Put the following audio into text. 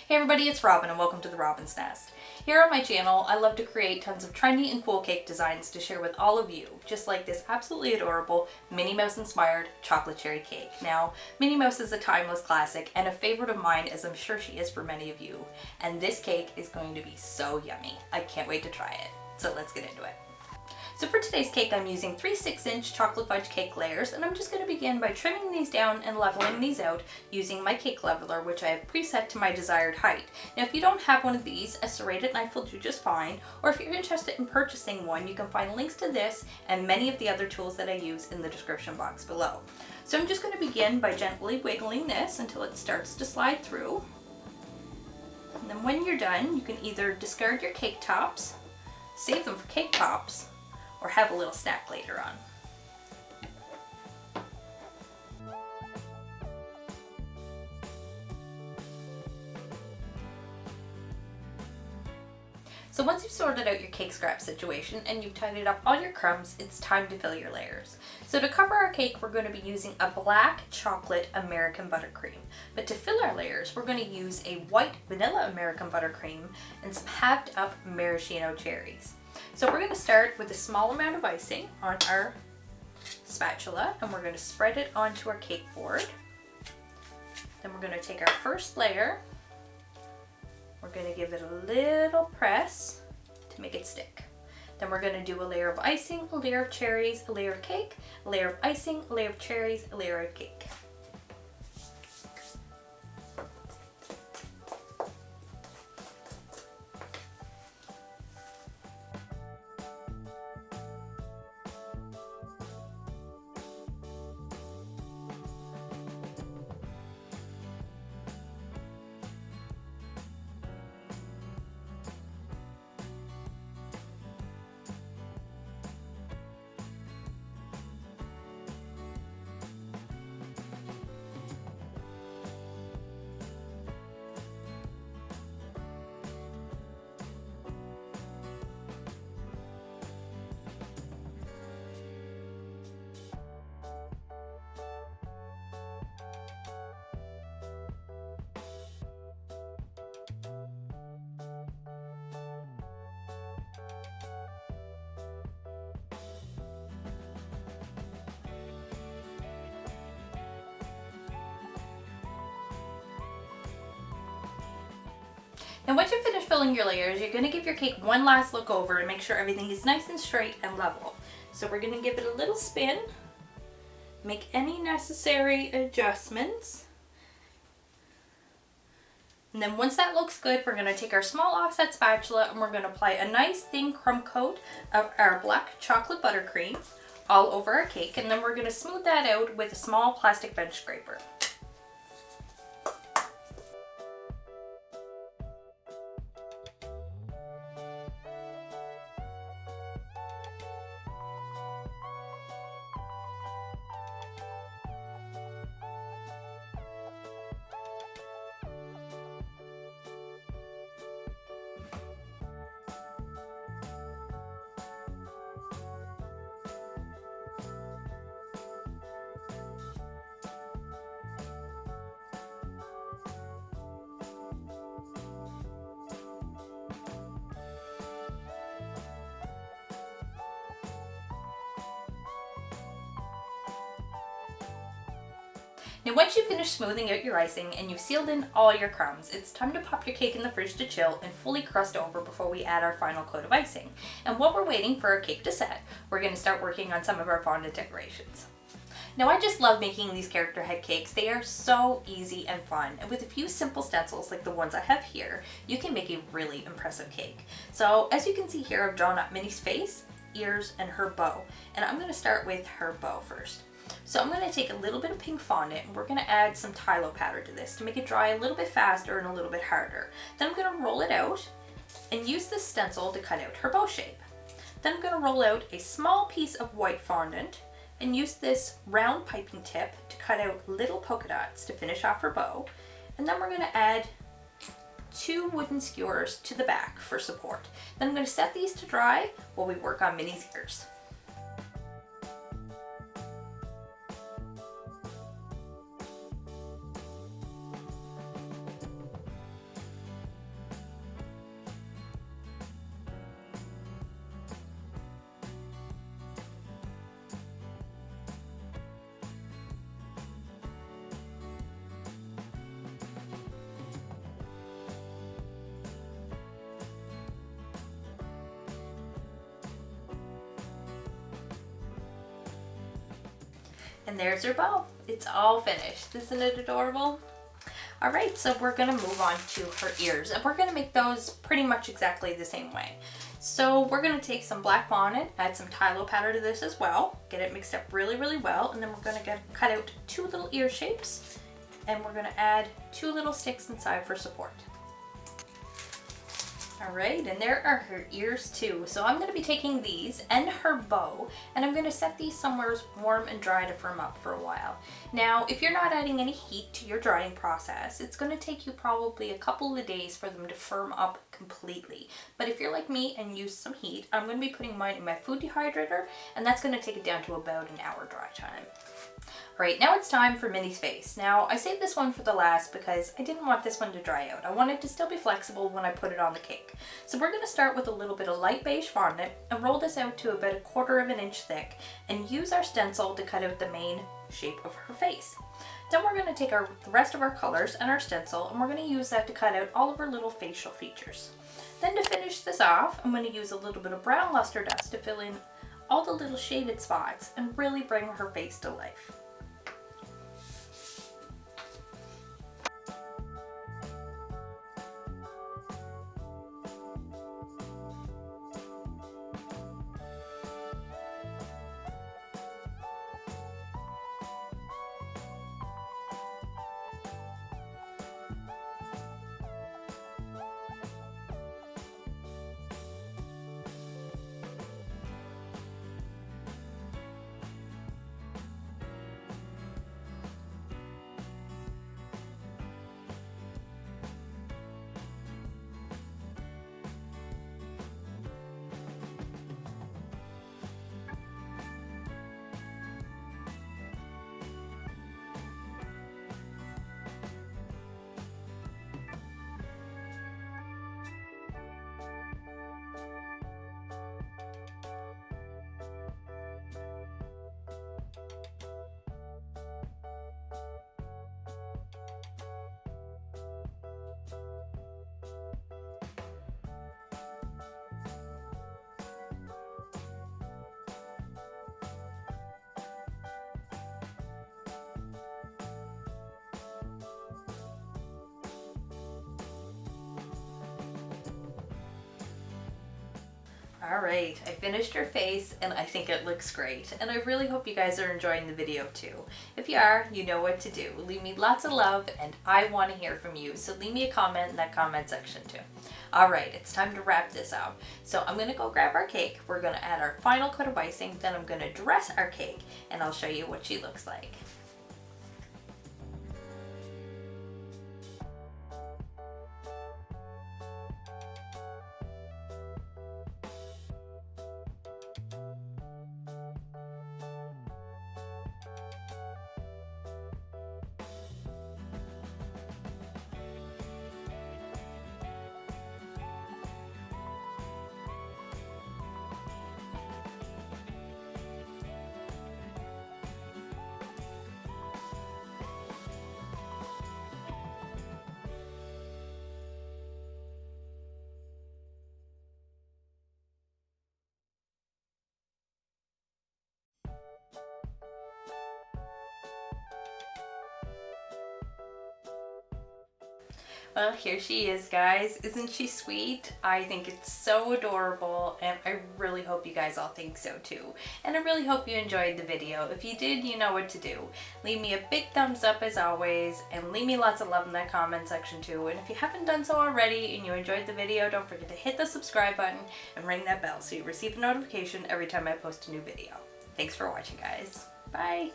Hey everybody, it's Robin and welcome to the Robin's Nest. Here on my channel, I love to create tons of trendy and cool cake designs to share with all of you, just like this absolutely adorable Minnie Mouse inspired chocolate cherry cake. Now, Minnie Mouse is a timeless classic and a favorite of mine, as I'm sure she is for many of you. And this cake is going to be so yummy. I can't wait to try it. So let's get into it. So for today's cake, I'm using 3 6-inch chocolate fudge cake layers, and I'm just going to begin by trimming these down and leveling these out using my cake leveler, which I have preset to my desired height. Now if you don't have one of these, a serrated knife will do just fine, or if you're interested in purchasing one, you can find links to this and many of the other tools that I use in the description box below. So I'm just going to begin by gently wiggling this until it starts to slide through. And then when you're done, you can either discard your cake tops, save them for cake pops, or have a little snack later on. So once you've sorted out your cake scrap situation and you've tidied up all your crumbs, it's time to fill your layers. So to cover our cake, we're going to be using a black chocolate American buttercream. But to fill our layers, we're going to use a white vanilla American buttercream and some halved up maraschino cherries. So we're going to start with a small amount of icing on our spatula, and we're going to spread it onto our cake board. Then we're going to take our first layer. We're going to give it a little press to make it stick. Then we're going to do a layer of icing, a layer of cherries, a layer of cake, a layer of icing, a layer of cherries, a layer of cake. And once you've finished filling your layers, you're going to give your cake one last look over and make sure everything is nice and straight and level. So we're going to give it a little spin, make any necessary adjustments. And then once that looks good, we're going to take our small offset spatula and we're going to apply a nice thin crumb coat of our black chocolate buttercream all over our cake. And then we're going to smooth that out with a small plastic bench scraper. Now once you've finished smoothing out your icing and you've sealed in all your crumbs, it's time to pop your cake in the fridge to chill and fully crust over before we add our final coat of icing. And while we're waiting for our cake to set, we're going to start working on some of our fondant decorations. Now I just love making these character head cakes. They are so easy and fun, and with a few simple stencils like the ones I have here, you can make a really impressive cake. So as you can see here, I've drawn up Minnie's face, ears, and her bow. And I'm going to start with her bow first. So I'm going to take a little bit of pink fondant and we're going to add some Tylo powder to this to make it dry a little bit faster and a little bit harder. Then I'm going to roll it out and use this stencil to cut out her bow shape. Then I'm going to roll out a small piece of white fondant and use this round piping tip to cut out little polka dots to finish off her bow. And then we're going to add 2 wooden skewers to the back for support. Then I'm going to set these to dry while we work on Minnie's ears. And there's her bow. It's all finished. Isn't it adorable? All right, so we're gonna move on to her ears, and we're gonna make those pretty much exactly the same way. So we're gonna take some black fondant, add some Tylo powder to this as well, get it mixed up really, really well, and then we're gonna cut out 2 little ear shapes, and we're gonna add 2 little sticks inside for support. All right, and there are her ears too. So I'm going to be taking these and her bow, and I'm going to set these somewhere warm and dry to firm up for a while. Now, if you're not adding any heat to your drying process, it's going to take you probably a couple of days for them to firm up completely. But if you're like me and use some heat, I'm going to be putting mine in my food dehydrator, and that's going to take it down to about an hour dry time. Alright, now it's time for Minnie's face. Now, I saved this one for the last because I didn't want this one to dry out. I want it to still be flexible when I put it on the cake. So we're going to start with a little bit of light beige fondant and roll this out to about 1/4 inch thick and use our stencil to cut out the main shape of her face. Then we're going to take the rest of our colors and our stencil, and we're going to use that to cut out all of her little facial features. Then to finish this off, I'm going to use a little bit of brown luster dust to fill in all the little shaded spots and really bring her face to life. Alright, I finished her face and I think it looks great, and I really hope you guys are enjoying the video too. If you are, you know what to do. Leave me lots of love and I want to hear from you, so leave me a comment in that comment section too. Alright, it's time to wrap this up. So I'm going to go grab our cake, we're going to add our final coat of icing, then I'm going to dress our cake and I'll show you what she looks like. Well, here she is, guys. Isn't she sweet? I think it's so adorable, and I really hope you guys all think so too. And I really hope you enjoyed the video. If you did, you know what to do. Leave me a big thumbs up as always, and leave me lots of love in that comment section too. And if you haven't done so already and you enjoyed the video, don't forget to hit the subscribe button and ring that bell so you receive a notification every time I post a new video. Thanks for watching, guys. Bye!